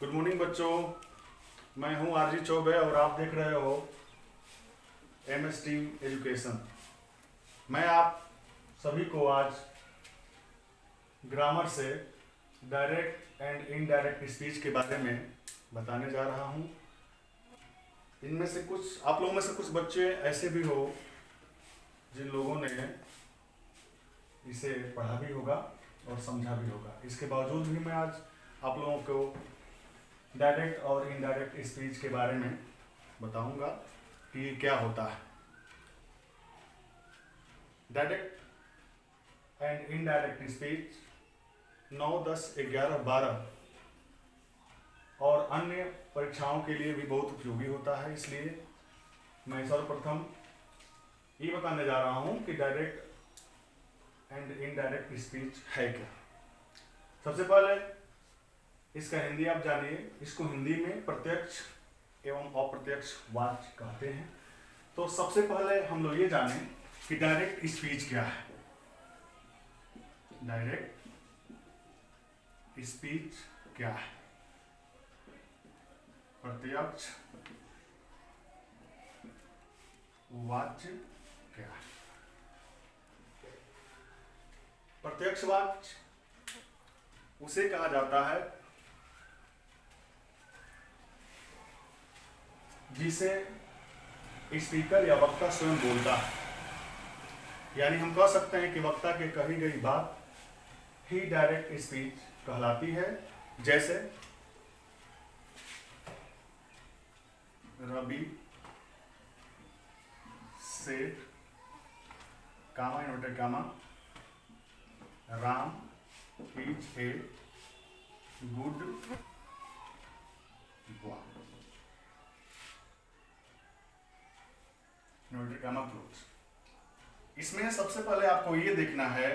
Good morning बच्चों। मैं हूं आरजी चौबे और आप देख रहे हो एमएस टीम एजुकेशन। मैं आप सभी को आज ग्रामर से डायरेक्ट एंड इनडायरेक्ट स्पीच के बारे में बताने जा रहा हूं। इनमें से कुछ आप लोगों में से कुछ बच्चे ऐसे भी हो जिन लोगों ने इसे पढ़ा भी होगा और समझा भी होगा। इसके बावजूद भी मैं आज आप लोगों को डायरेक्ट और इनडायरेक्ट स्पीच के बारे में बताऊंगा कि ये क्या होता है। डायरेक्ट एंड इनडायरेक्ट स्पीच 9, 10, 11, 12 और अन्य परीक्षाओं के लिए भी बहुत उपयोगी होता है। इसलिए मैं सर्वप्रथम ये बताने जा रहा हूं कि डायरेक्ट एंड इनडायरेक्ट स्पीच है क्या। सबसे पहले इसका हिंदी आप जानिए। इसको हिंदी में प्रत्यक्ष एवं अप्रत्यक्ष वाक्य कहते हैं। तो सबसे पहले हम लोग ये जानें कि डायरेक्ट स्पीच क्या है। डायरेक्ट स्पीच क्या है? प्रत्यक्ष वाक्य क्या है? प्रत्यक्ष वाक्य उसे कहा जाता है जिसे स्पीकर या वक्ता स्वयं बोलता है। यानी हम कह सकते हैं कि वक्ता के कही गई बात ही डायरेक्ट स्पीच कहलाती है। जैसे Ravi Seth comma inverted comma Ram is a good boy inverted comma close. इसमें सबसे पहले आपको ये देखना है,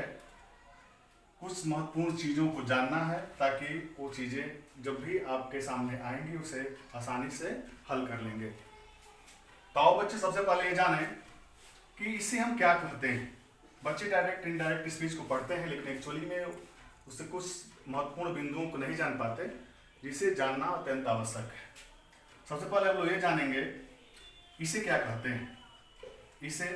कुछ महत्वपूर्ण चीजों को जानना है ताकि वो चीजें जब भी आपके सामने आएंगी उसे आसानी से हल कर लेंगे। तो आओ बच्चे सबसे पहले ये जानें कि इसे हम क्या कहते हैं। बच्चे डायरेक्ट इनडायरेक्ट स्पीच को पढ़ते हैं लेकिन एक्चुअली में उससे कुछ महत्वपूर्ण बिंदुओं को नहीं जान पाते, जिसे जानना अत्यंत आवश्यक है। सबसे पहले हम लोग ये जानेंगे इसे क्या कहते हैं, इसे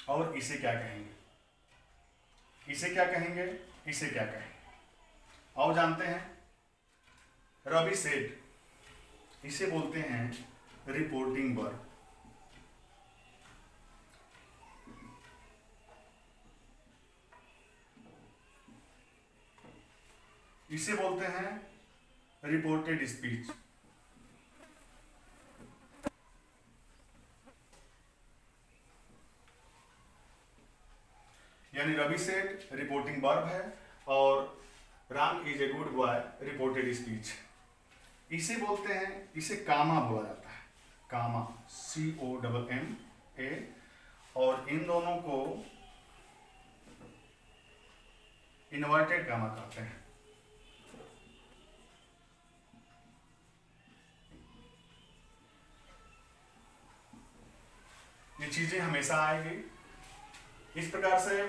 और इसे क्या कहेंगे। इसे क्या कहेंगे, इसे क्या कहेंगे। आओ जानते हैं। रवि सेठ, इसे बोलते हैं रिपोर्टिंग वर्ब। इसे बोलते हैं रिपोर्टेड स्पीच। यानी रवि सेठ रिपोर्टिंग वर्ब है और Ram is a good boy reported speech. इसे बोलते हैं, इसे कामा बोला जाता है, कामा COMMA। और इन दोनों को इन्वर्टेड कामा कहते हैं। ये चीजें हमेशा आएगी। इस प्रकार से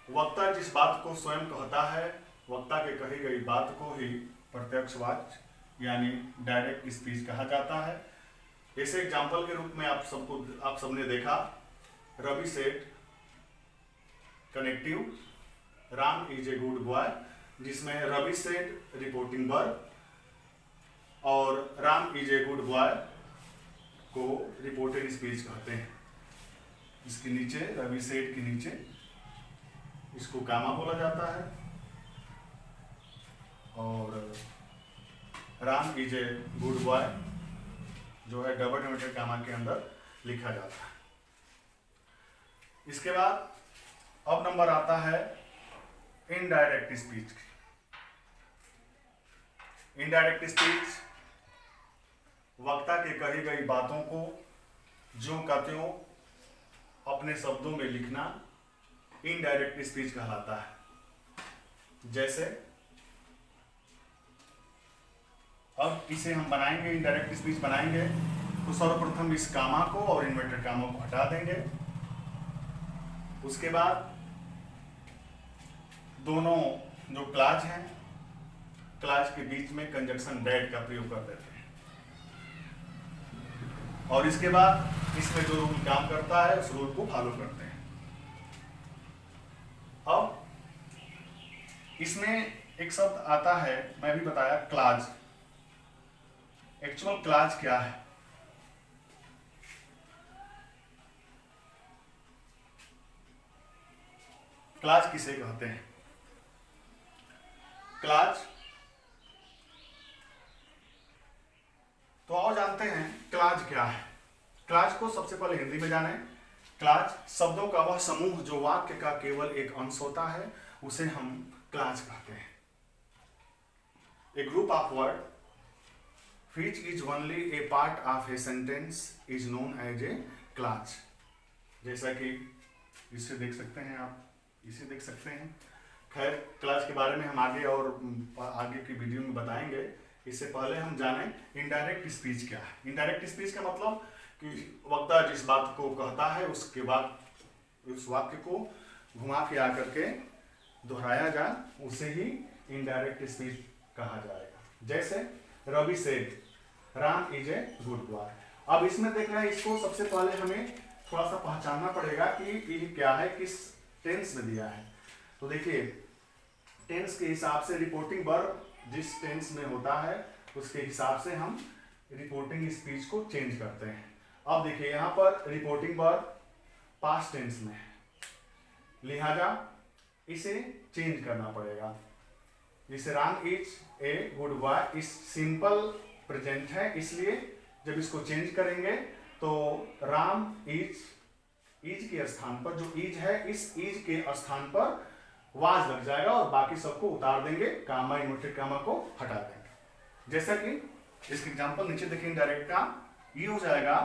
वक्ता जिस बात को स्वयं कहता है, वक्ता के कही गई बात को ही प्रत्यक्ष वाक्य यानी डायरेक्ट स्पीच कहा जाता है। जैसे एग्जाम्पल के रूप में आप सबने देखा, रवि सेठ connective, Ram is a good boy, जिसमें रवि सेठ रिपोर्टिंग वर्ब और Ram is a good boy को रिपोर्टेड स्पीच कहते हैं। इसके नीचे रवि सेठ के नीचे इसको कामा बोला जाता है और Ram is a good boy जो है डबल इन्वर्टेड कामा के अंदर लिखा जाता है। इसके बाद अब नंबर आता है इनडायरेक्ट स्पीच। इनडायरेक्ट स्पीच वक्ता के कही गई बातों को ज्यों का त्यों अपने शब्दों में लिखना इनडायरेक्ट स्पीच कहलाता है। जैसे अब इसे हम बनाएंगे, इनडायरेक्ट स्पीच बनाएंगे तो सर्वप्रथम इस कामा को और इन्वर्टेड कामा को हटा देंगे। उसके बाद दोनों जो क्लाज हैं क्लाज के बीच में कंजक्शन डेट का प्रयोग कर देते हैं। और इसके बाद इसमें जो रूल काम करता है उस रूल को फॉलो करते हैं। अब इसमें एक शब्द आता है, मैं भी बताया, क्लाज। एक्चुअल क्लाज क्या है? क्लाज किसे कहते हैं? क्लाज, तो आओ जानते हैं क्लाज क्या है। क्लाज को सबसे पहले हिंदी में जाने। क्लाज शब्दों का वह समूह जो वाक्य का केवल एक अंश होता है, उसे हम क्लाज कहते हैं। A group of word which is only a part of a sentence is known as a clause। जैसा कि इसे देख सकते हैं आप, इसे देख सकते हैं। खैर, क्लाज के बारे में हम आगे और आगे की वीडियो में बताएंगे। इससे पहले हम जानें इनडायरेक्ट स्पीच क्या है। इनडायरेक्ट स्पीच का मतलब कि वक्ता जिस बात को कहता है उसके बाद उस वाक्य को घुमा फिरा करके दोहराया जाए, उसे ही इनडायरेक्ट स्पीच कहा जाएगा। जैसे Ravi said Ram is a good boy. अब इसमें देख रहे हैं, इसको सबसे पहले हमें थोड़ा सा पहचानना पड़ेगा कि ये क्या है, किस टेंस में दिया है। तो देखिए, टेंस के हिसाब से रिपोर्टिंग वर्ब जिस टेंस में होता है उसके हिसाब से हम रिपोर्टिंग स्पीच को चेंज करते हैं। अब देखिए, यहाँ पर रिपोर्टिंग वर्ब पास्ट टेंस में है, लिहाजा इसे चेंज करना पड़ेगा। जैसे Ram is a good boy, इस सिंपल प्रेजेंट है, इसलिए जब इसको चेंज करेंगे तो राम इज के स्थान पर जो इज है, इस इज के स्थान पर वाज लग जाएगा और बाकी सबको उतार देंगे, कामा इन्वर्टेड कामा को हटा देंगे। जैसा कि इसके एग्जांपल नीचे देखिए, डायरेक्ट का ये हो जाएगा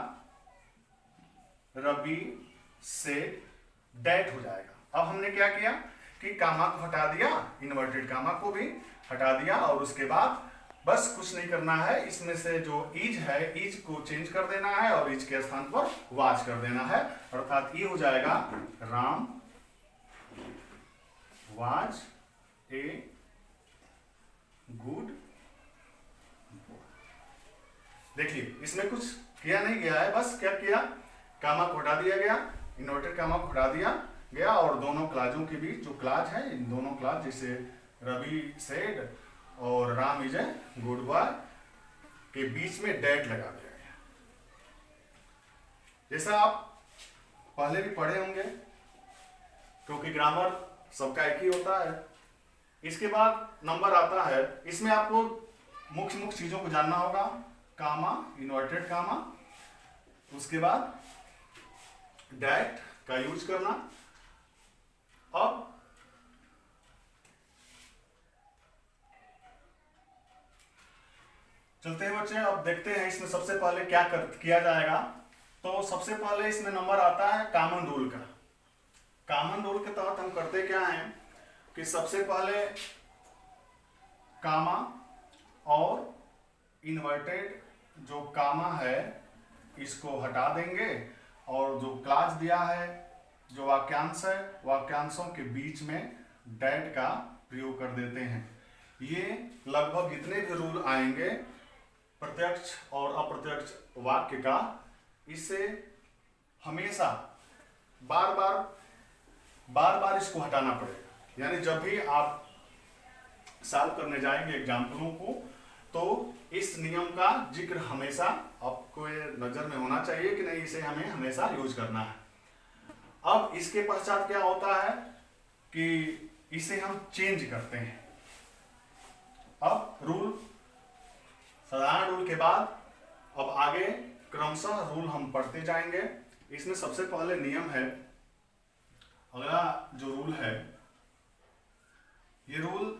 रवि सेड दैट हो जाएगा। अब हमने क्या किया कि कामा को हटा दिया, इन्वर्टेड कामा को भी हटा दिया, और उसके बाद बस कुछ नहीं करना है, इसमें से जो इज है इज को चेंज कर देना है और इज के स्थान पर वाज कर देना है। अर्थात ये हो जाएगा राम वाज ए गुड। देखिए, इसमें कुछ किया नहीं गया है, बस क्या किया, कामा को हटा दिया गया, इन्वर्टेड कामा को हटा दिया गया, और दोनों क्लाजों के बीच जो क्लाज है, इन दोनों क्लाज जैसे रवि सेड और Ram is a good boy के बीच में डेट लगा दिया गया। जैसा आप पहले भी पढ़े होंगे, क्योंकि ग्रामर सबका एक ही होता है। इसके बाद नंबर आता है, इसमें आपको मुख्य मुख्य चीजों को जानना होगा। कामा, इन्वर्टेड कामा, उसके बाद डेट का यूज करना। अब चलते हैं बच्चे, अब देखते हैं इसमें सबसे पहले क्या किया जाएगा। तो सबसे पहले इसमें नंबर आता है कॉमन रूल का। कॉमन रूल के तहत हम करते क्या हैं कि सबसे पहले कामा और इन्वर्टेड जो कामा है इसको हटा देंगे, और जो क्लाज दिया है, जो वाक्यांश है, वाक्यांशों के बीच में डेट का प्रयोग कर देते हैं। ये लगभग जितने भी रूल आएंगे प्रत्यक्ष और अप्रत्यक्ष वाक्य का, इससे हमेशा बार बार इसको हटाना पड़ेगा। यानी जब भी आप सॉल्व करने जाएंगे एग्जाम्पलों को, तो इस नियम का जिक्र हमेशा आपको नजर में होना चाहिए कि नहीं, इसे हमें हमेशा यूज करना है। अब इसके पश्चात क्या होता है कि इसे हम चेंज करते हैं। अब रूल, साधारण रूल के बाद अब आगे क्रमशः रूल हम पढ़ते जाएंगे। इसमें सबसे पहले नियम है, अगला जो रूल है, ये रूल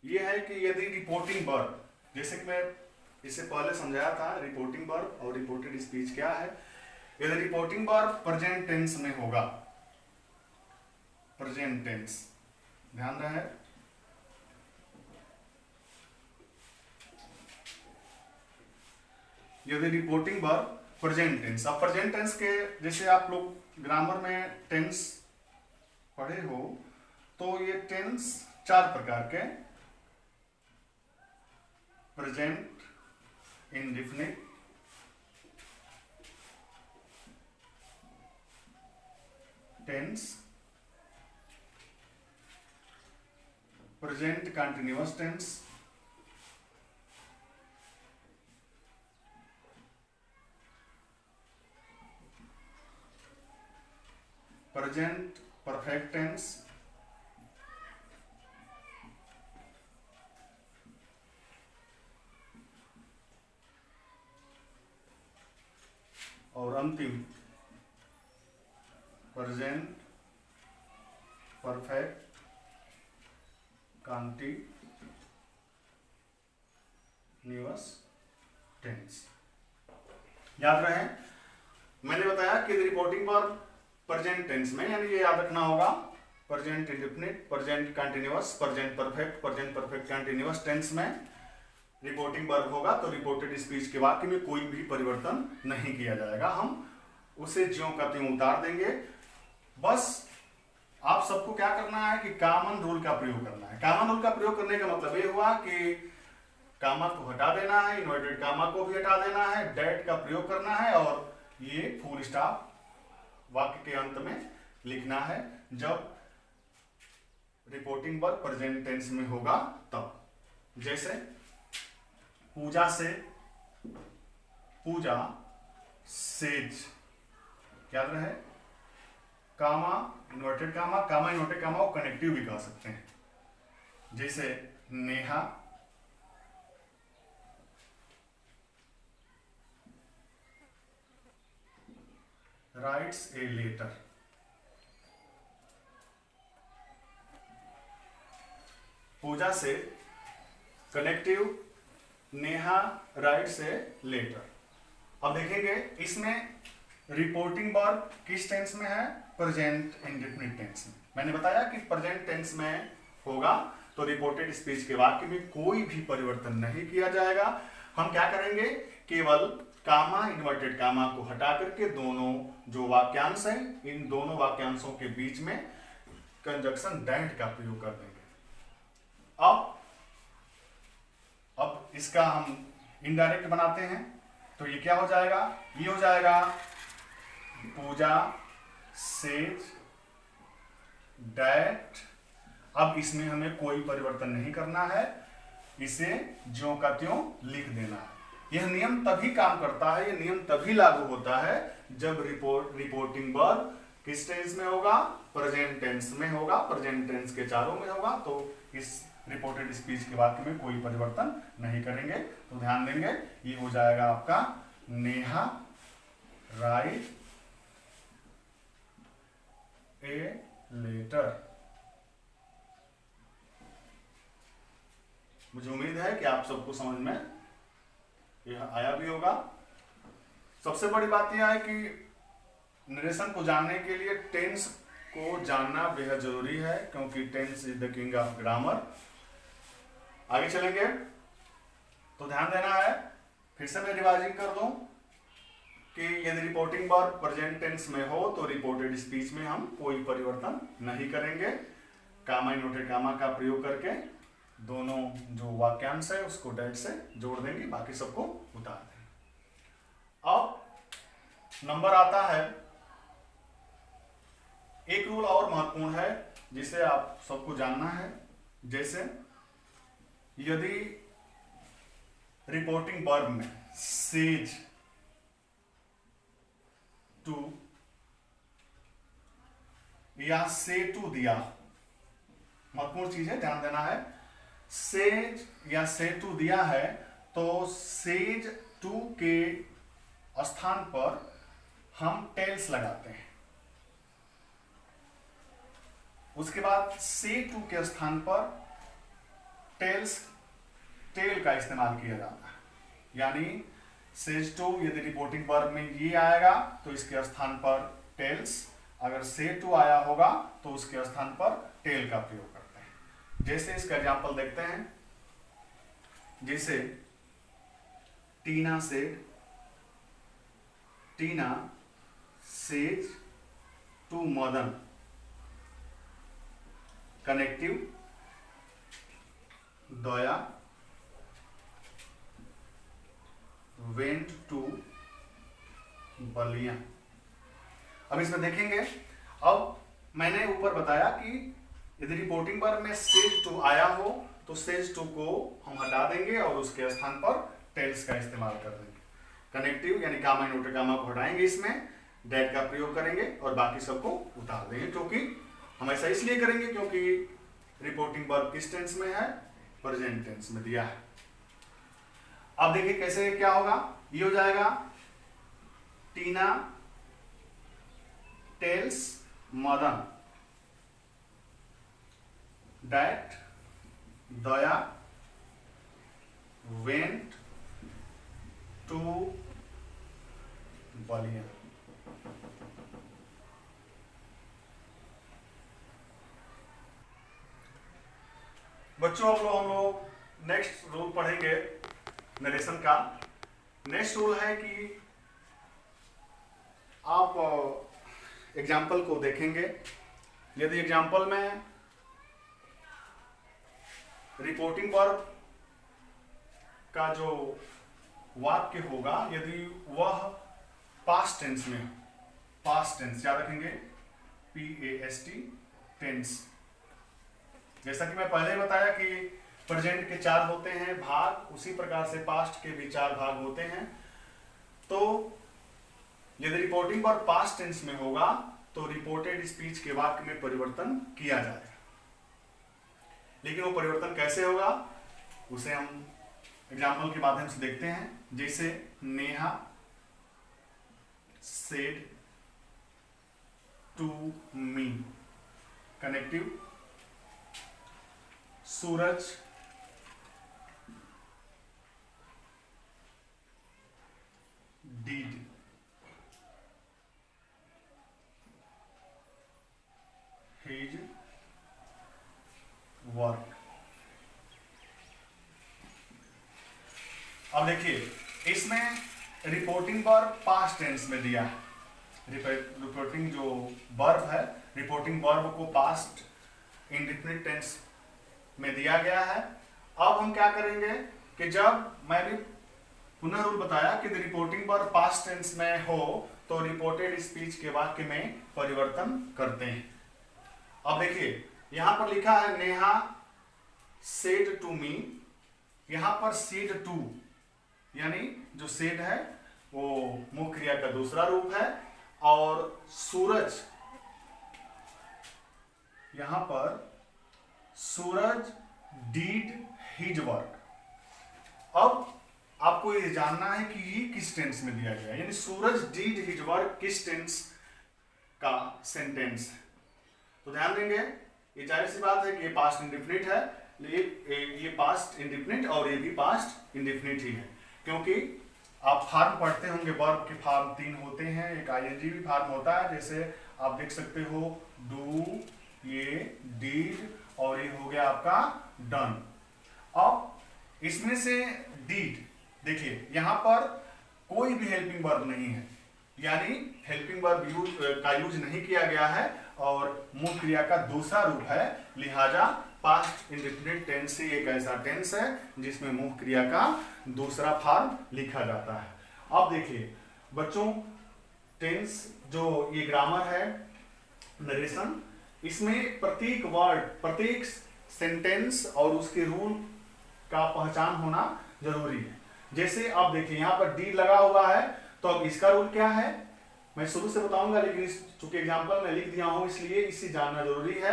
ये है कि यदि रिपोर्टिंग वर्ब, जैसे कि मैं इससे पहले समझाया था रिपोर्टिंग वर्ब और रिपोर्टेड स्पीच क्या है, यदि रिपोर्टिंग वर्ब प्रेजेंट टेंस में होगा, प्रेजेंट टेंस, ध्यान रहे, यदि रिपोर्टिंग वर्ब प्रेजेंट टेंस। अब प्रेजेंट टेंस के जैसे आप लोग ग्रामर में टेंस पढ़े हो, तो ये टेंस 4 प्रकार के present indefinite, tense, present continuous tense, present perfect tense, और अंतिम प्रेजेंट परफेक्ट कंटीन्यूअस टेंस। याद रहे, मैंने बताया कि रिपोर्टिंग पर प्रेजेंट टेंस में, यानी ये याद रखना होगा, present indefinite, present continuous, present perfect continuous tense में रिपोर्टिंग वर्ब होगा तो रिपोर्टेड स्पीच के वाक्य में कोई भी परिवर्तन नहीं किया जाएगा, हम उसे ज्यों का त्यों उतार देंगे। बस आप सबको क्या करना है कि कॉमन रूल का प्रयोग करना है। कॉमन रूल का प्रयोग करने का मतलब ये हुआ कि कामा को हटा देना है, इन्वर्टेड कामा को भी हटा देना है, डेट का प्रयोग करना है और ये फुल स्टॉप वाक्य के अंत में लिखना है जब रिपोर्टिंग वर्ब प्रेजेंट टेंस में होगा तब। जैसे पूजा से, पूजा सेज, याद रहे, कामा इन्वर्टेड कामा, कामा इन्वर्टेड कामा को कनेक्टिव भी कह सकते हैं। जैसे Neha writes a letter, Puja से connective, Neha writes a letter. अब देखेंगे इसमें रिपोर्टिंग वर्ब किस टेंस में है, प्रेजेंट इंडेफिनिट टेंस में। मैंने बताया कि प्रेजेंट टेंस में होगा तो रिपोर्टेड स्पीच के वाक्य में कोई भी परिवर्तन नहीं किया जाएगा। हम क्या करेंगे, केवल कामा इन्वर्टेड कामा को हटा करके दोनों जो वाक्यांश है, इन दोनों वाक्यांशों के बीच में कंजक्शन दैट का प्रयोग कर देंगे। अब इसका हम इनडायरेक्ट बनाते हैं तो ये क्या हो जाएगा, ये हो जाएगा पूजा सेज दैट। अब इसमें हमें कोई परिवर्तन नहीं करना है, इसे ज्यों का त्यों लिख देना है। यह नियम तभी काम करता है, यह नियम तभी लागू होता है जब रिपोर्टिंग वर्ब किस टेंस में होगा, प्रेजेंट टेंस में होगा, प्रेजेंट टेंस के चारों में होगा। तो इस रिपोर्टेड स्पीच के वाक्य में कोई परिवर्तन नहीं करेंगे। तो ध्यान देंगे, ये हो जाएगा आपका नेहा राइट ए लेटर। मुझे उम्मीद है कि आप सबको समझ में यह आया भी होगा। सबसे बड़ी बात यह है कि नरेशन को जानने के लिए टेंस को जानना बेहद जरूरी है, क्योंकि tense is the king of grammar. आगे चलेंगे तो ध्यान देना है, फिर से मैं रिवाइजिंग कर दूं कि यदि रिपोर्टिंग वर्ब प्रेजेंट टेंस में हो तो रिपोर्टेड स्पीच में हम कोई परिवर्तन नहीं करेंगे। कामा इन्वर्टेड कामा का प्रयोग करके दोनों जो वाक्यांश है उसको डेट से जोड़ देंगे, बाकी सबको उतार देंगे। अब नंबर आता है, एक रूल और महत्वपूर्ण है जिसे आप सबको जानना है। जैसे यदि रिपोर्टिंग वर्ब में सेज टू या से टू दिया, महत्वपूर्ण चीज है, ध्यान देना है। सेज या से टू दिया है तो सेज टू के स्थान पर हम टेल्स लगाते हैं, उसके बाद से टू के स्थान पर टेल का इस्तेमाल किया जाता है। यानी सेज टू यदि रिपोर्टिंग वर्ब में ये आएगा तो इसके स्थान पर टेल्स, अगर से टू आया होगा तो उसके स्थान पर टेल का प्रयोग करते हैं। जैसे इसका एग्जांपल देखते हैं, जैसे Tina says to Madan, connective Daya went to Ballia. अब इसमें देखेंगे, अब मैंने ऊपर बताया कि यदि रिपोर्टिंग वर्ब में सेज टू आया हो तो सेज टू को हम हटा देंगे और उसके स्थान पर टेल्स का इस्तेमाल कर देंगे। कनेक्टिव यानी गामा इनवर्टेड गामा को हटाएंगे, इसमें डेट का प्रयोग करेंगे और बाकी सबको उतार देंगे। क्योंकि हम ऐसा इसलिए करेंगे क्योंकि रिपोर्टिंग वर्ब किस टेंस में है, प्रेजेंट टेंस में दिया है। अब देखिए कैसे क्या होगा, ये हो जाएगा Tina tells Madan that Daya went to Ballia. बच्चों अब हम लोग नेक्स्ट रूल पढ़ेंगे नरेशन का। नेक्स्ट रूल है कि आप एग्जाम्पल को देखेंगे। यदि एग्जाम्पल में रिपोर्टिंग वर्ब का जो वाक्य होगा यदि वह पास्ट टेंस में, पास्ट टेंस याद रखेंगे, PAST टेंस। जैसा कि मैं पहले बताया कि प्रेजेंट के 4 होते हैं भाग, उसी प्रकार से पास्ट के भी 4 भाग होते हैं। तो यदि रिपोर्टिंग वर्ब पास्ट टेंस में होगा तो रिपोर्टेड स्पीच के वाक्य में परिवर्तन किया जाएगा। लेकिन वो परिवर्तन कैसे होगा उसे हम एग्जाम्पल के माध्यम से देखते हैं। जैसे Neha said to me, connective. Suraj did his work. अब देखिए इसमें रिपोर्टिंग वर्ब पास्ट टेंस में दिया है। रिपोर्टिंग जो वर्ब है, रिपोर्टिंग वर्ब को पास्ट इंडेफिनिट टेंस में दिया गया है। अब हम क्या करेंगे कि जब मैंने पुनः रूल बताया कि रिपोर्टिंग वर्ब पास्ट टेंस में हो तो रिपोर्टेड स्पीच के वाक्य में परिवर्तन करते हैं। अब देखिए यहां पर लिखा है नेहा सेड टू मी, यहां पर सेड टू यानी जो सेड है वो मुख्य क्रिया का दूसरा रूप है, और सूरज यहां पर सूरज डीड हिज वर्क। अब आपको ये जानना है कि ये किस टेंस में दिया गया है, यानी सूरज डीड हिज वर्क किस टेंस का सेंटेंस है। तो ध्यान देंगे, ये जाहिर सी बात है कि ये पास्ट इंडेफिनिट है, ये पास्ट इंडेफिनिट और ये भी पास्ट इंडेफिनिट ही है। क्योंकि आप फार्म पढ़ते होंगे, वर्ब के फार्म 3 होते हैं, एक आईएनजी भी फार्म होता है। जैसे आप देख सकते हो डू, ये डीड और ये हो गया आपका डन। अब इसमें से डीड देखिए यहां पर कोई भी हेल्पिंग वर्ब नहीं है, यानी हेल्पिंग वर्ब का यूज नहीं किया गया है और मुख्य क्रिया का दूसरा रूप है, लिहाजा पास्ट इंडेफिनिट टेंस ही एक ऐसा टेंस है जिसमें मुख्य क्रिया का दूसरा फॉर्म लिखा जाता है। अब देखिए बच्चों, टेंस जो ये ग्रामर है नरेशन, इसमें प्रत्येक वर्ड, प्रत्येक सेंटेंस और उसके रूल का पहचान होना जरूरी है। जैसे अब देखिए यहाँ पर डी लगा हुआ है, तो अब इसका रूल क्या है मैं शुरू से बताऊंगा, लेकिन चूंकि एग्जाम्पल में लिख दिया हूं इसलिए इसे जानना जरूरी है।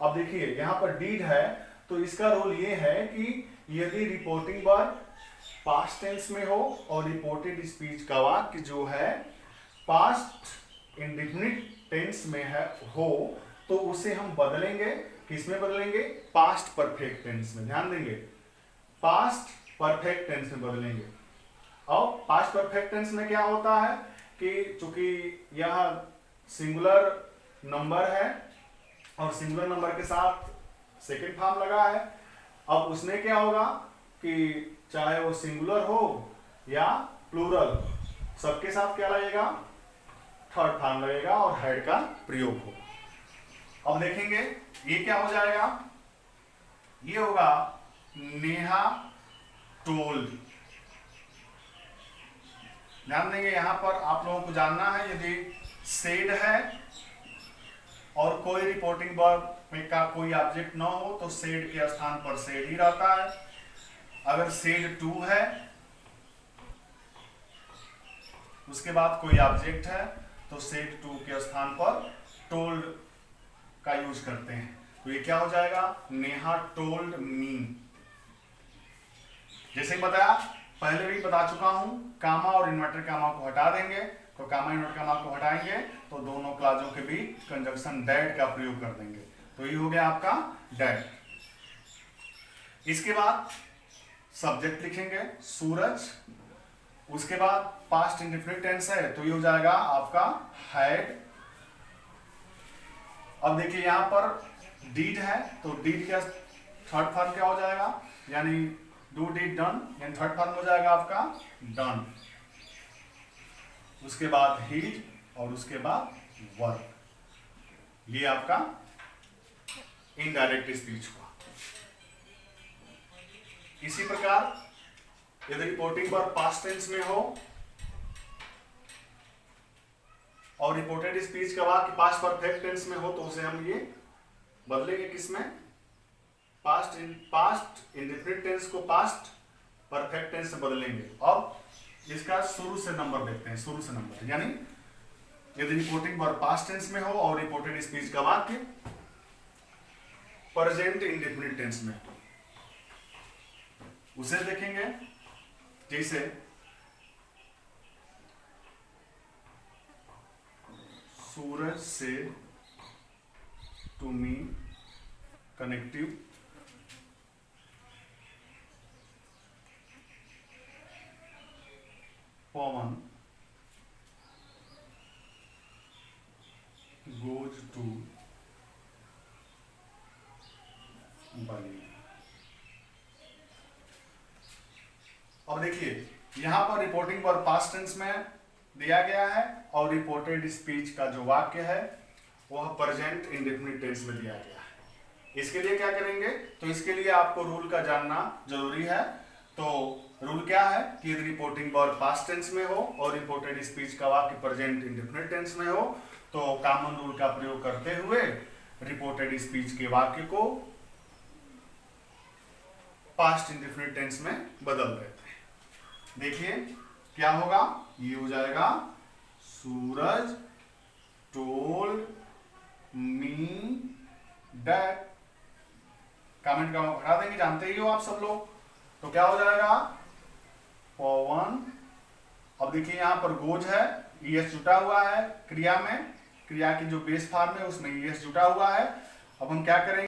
अब देखिए यहाँ पर डीड है, तो इसका रूल ये है कि यदि रिपोर्टिंग वर्ब पास्ट टेंस में हो और रिपोर्टेड स्पीच का वाक्य जो है पास्ट इंडेफिनिट टेंस में है हो, तो उसे हम बदलेंगे, किसमें बदलेंगे, पास्ट परफेक्ट टेंस में। ध्यान देंगे, पास्ट परफेक्ट टेंस में बदलेंगे। अब पास्ट परफेक्ट टेंस में क्या होता है कि चूंकि यह सिंगुलर नंबर है और सिंगुलर नंबर के साथ सेकंड फॉर्म लगा है, अब उसमें क्या होगा कि चाहे वो सिंगुलर हो या प्लूरल, सबके साथ क्या लगेगा, थर्ड फॉर्म लगेगा और हेड का प्रयोग हो। अब देखेंगे ये क्या हो जाएगा, ये होगा नेहा टोल्ड। ध्यान देंगे यहां पर आप लोगों को जानना है, यदि सेड है और कोई रिपोर्टिंग वर्ब में का कोई ऑब्जेक्ट ना हो तो सेड के स्थान पर सेड ही रहता है। अगर सेड टू है उसके बाद कोई ऑब्जेक्ट है तो सेड टू के स्थान पर टोल्ड का यूज करते हैं। तो ये क्या हो जाएगा, नेहा टोल्ड मी। जैसे ही बताया, पहले भी बता चुका हूं, कामा और इन्वर्टेड कामा को हटा देंगे, तो कामा इन्वर्टेड कामा को हटाएंगे तो दोनों क्लासों के बीच कंजंक्शन डैट का प्रयोग कर देंगे। तो ये हो गया आपका डैट। इसके बाद सब्जेक्ट लिखेंगे सूरज, उसके बाद पास्ट इंडेफिनिट टेंस है तो ये हो जाएगा आपका हैड। अब देखिए यहां पर डीड है तो डीड का थर्ड फॉर्म क्या हो जाएगा, यानी डू डिड डन, यानी थर्ड फॉर्म हो जाएगा आपका डन। उसके बाद हीज और उसके बाद वर्क। ये आपका इनडायरेक्ट स्पीच हुआ। इसी प्रकार यदि रिपोर्टिंग वर्ब पास्ट टेंस में हो और रिपोर्टेड स्पीच का वाक्य पास्ट परफेक्ट टेंस में हो तो उसे हम ये बदलेंगे किसमें, पास्ट इंडेफिनिट टेंस को पास्ट परफेक्ट टेंस से बदलेंगे। अब इसका शुरू से नंबर देखते हैं, शुरू से नंबर, यानी यदि रिपोर्टिंग वर्ब पास्ट टेंस में हो और रिपोर्टेड स्पीच का वाक्य प्रेजेंट इंडेफिनिट टेंस में उसे देखेंगे। जैसे Suraj says to me connective Pavan goes to Bali. अब देखिए यहां पर रिपोर्टिंग वर्ब पास्ट टेंस में दिया गया है और रिपोर्टेड स्पीच का जो वाक्य है वह प्रेजेंट इंडेफिनिट टेंस में दिया गया है। इसके लिए क्या करेंगे, तो इसके लिए आपको रूल का जानना जरूरी है। तो रूल क्या है कि यदि रिपोर्टिंग वर्ब पास्ट टेंस में हो और रिपोर्टेड स्पीच का वाक्य प्रेजेंट इंडेफिनिट टेंस में हो तो कॉमन रूल का प्रयोग करते हुए रिपोर्टेड स्पीच के वाक्य को पास्ट इंडेफिनिट टेंस में बदल देते हैं। देखिए क्या होगा, ये हो जाएगा सूरज टोल्ड मी दैट। कमेंट का हटा देंगे, जानते ही हो आप सब लोग। तो क्या हो जाएगा, पवन। अब देखिए यहां पर गोज है, ईएस जुटा हुआ है क्रिया में, क्रिया की जो बेस फॉर्म है उसमें ईएस जुटा हुआ है। अब हम क्या करेंगे,